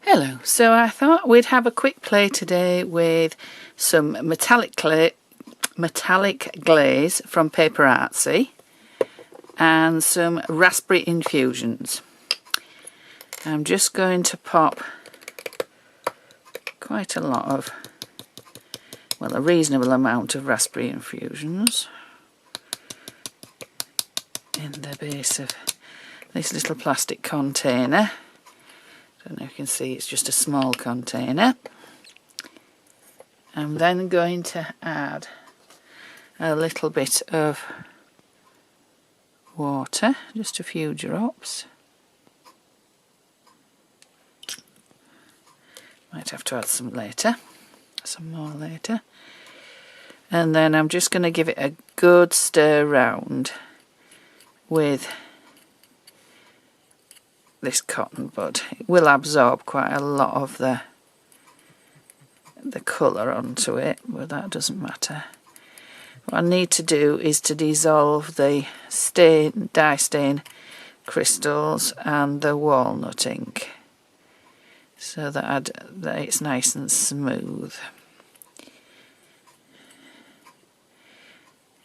Hello, so I thought we'd have a quick play today with some metallic glaze from PaperArtsy and some raspberry infusions. I'm just going to pop quite a lot of, well, a reasonable amount of raspberry infusions in the base of this little plastic container. I don't know if you can see, it's just a small container. I'm then going to add a little bit of water, just a few drops. Might have to add some more later. And then I'm just going to give it a good stir round with this cotton bud. It will absorb quite a lot of the colour onto it, but that doesn't matter. What I need to do is to dissolve the dye stain crystals and the walnut ink so that it's nice and smooth.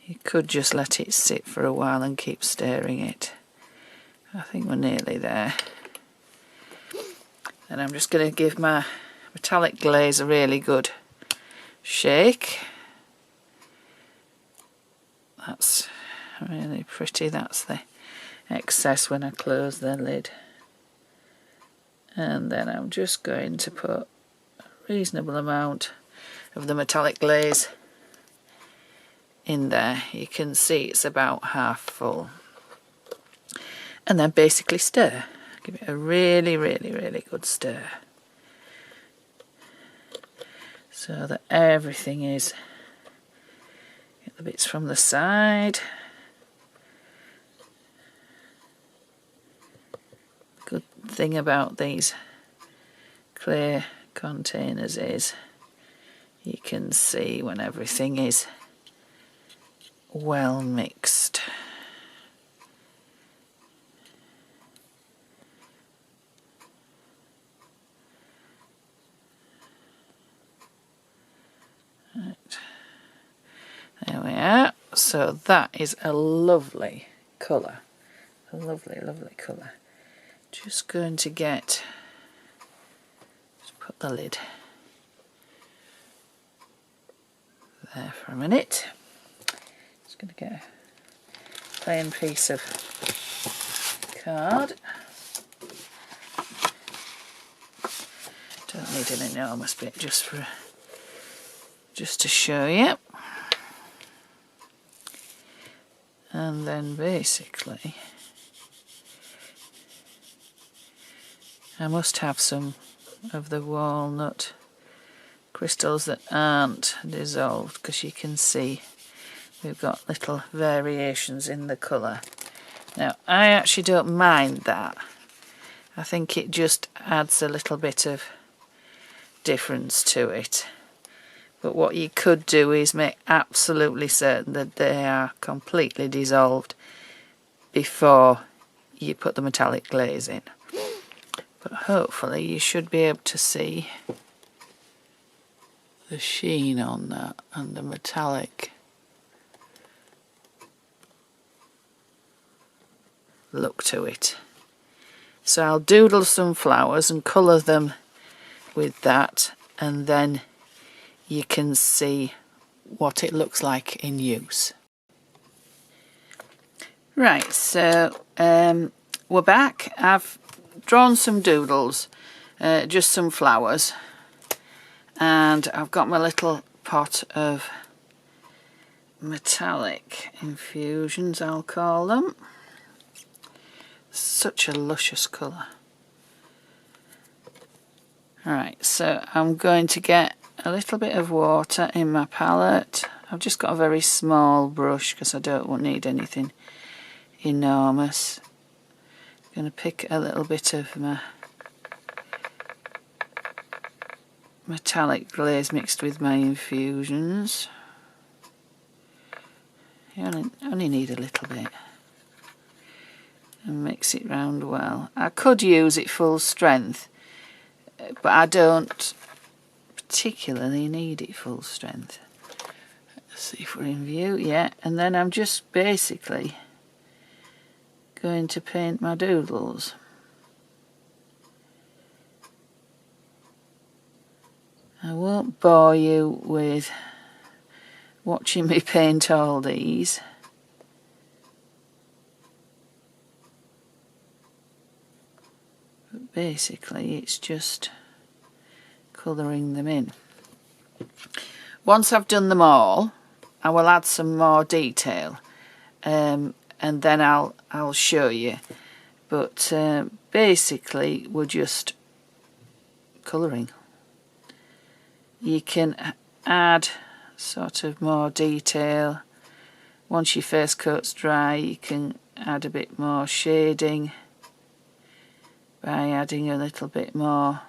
You could just let it sit for a while and keep stirring it. I think we're nearly there. And I'm just going to give my metallic glaze a really good shake. That's really pretty. That's the excess when I close the lid. And then I'm just going to put a reasonable amount of the metallic glaze in there. You can see it's about half full. And then basically stir. Give it a really, really, really good stir. So that everything is, get the bits from the side. Good thing about these clear containers is you can see when everything is well mixed. Right. There we are. So that is a lovely colour. A lovely, lovely colour. Just going to just put the lid there for a minute. Just going to get a plain piece of card. Don't need an enormous bit, just to show you. And then basically I must have some of the walnut crystals that aren't dissolved, because you can see we've got little variations in the colour. Now I actually don't mind that. I think it just adds a little bit of difference to it. But what you could do is make absolutely certain that they are completely dissolved before you put the metallic glaze in. But hopefully you should be able to see the sheen on that and the metallic look to it. So I'll doodle some flowers and colour them with that, and then you can see what it looks like in use. Right, so we're back. I've drawn some doodles, just some flowers, and I've got my little pot of metallic infusions, I'll call them. Such a luscious colour. Alright, so I'm going to get a little bit of water in my palette. I've just got a very small brush because I don't need anything enormous. I'm going to pick a little bit of my metallic glaze mixed with my infusions. You only need a little bit. And mix it round well. I could use it full strength, but I don't particularly need it full strength. Let's see if we're in view. Yeah, and then I'm just basically going to paint my doodles. I won't bore you with watching me paint all these. But basically it's just colouring them in. Once I've done them all, I will add some more detail, and then I'll show you. But basically we're just colouring. You can add sort of more detail. Once your first coat's dry, you can add a bit more shading by adding a little bit more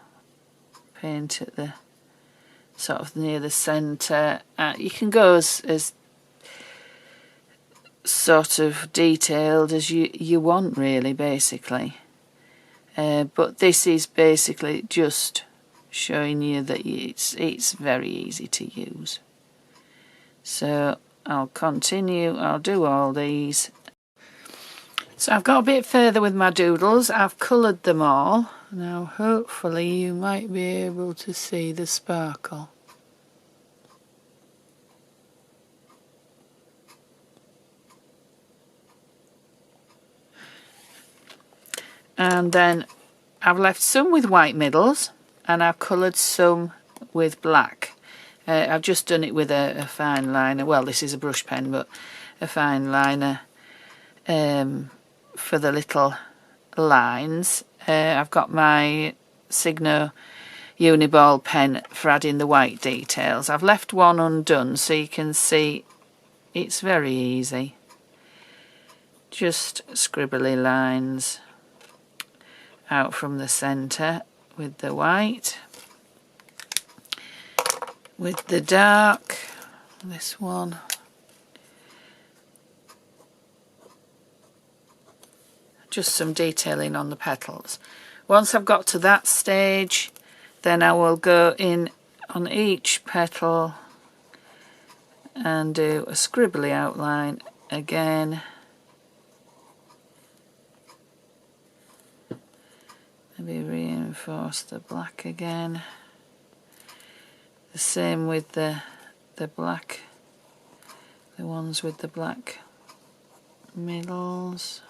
paint at the sort of near the centre. You can go as sort of detailed as you want, really, basically. But this is basically just showing you that it's very easy to use. So I'll continue, I'll do all these. So I've got a bit further with my doodles. I've coloured them all. Now hopefully you might be able to see the sparkle. And then I've left some with white middles and I've coloured some with black. I've just done it with a fine liner. Well, this is a brush pen, but a fine liner for the little lines. I've got my Signo Uniball pen for adding the white details. I've left one undone so you can see it's very easy. Just scribbly lines out from the centre with the white. With the dark, this one, just some detailing on the petals. Once I've got to that stage, then I will go in on each petal and do a scribbly outline again. Maybe reinforce the black again. The same with the black, the ones with the black middles.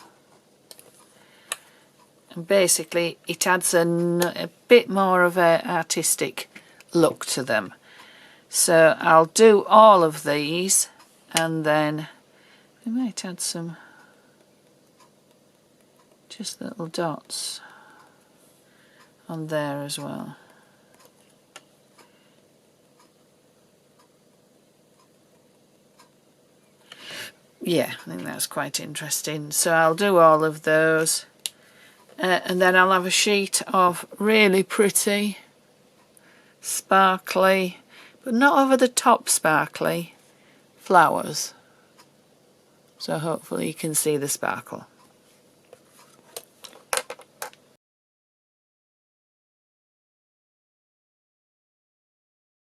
And basically it adds a bit more of an artistic look to them. So I'll do all of these and then we might add some just little dots on there as well. Yeah, I think that's quite interesting. So I'll do all of those and then I'll have a sheet of really pretty, sparkly, but not over the top sparkly, flowers. So hopefully you can see the sparkle.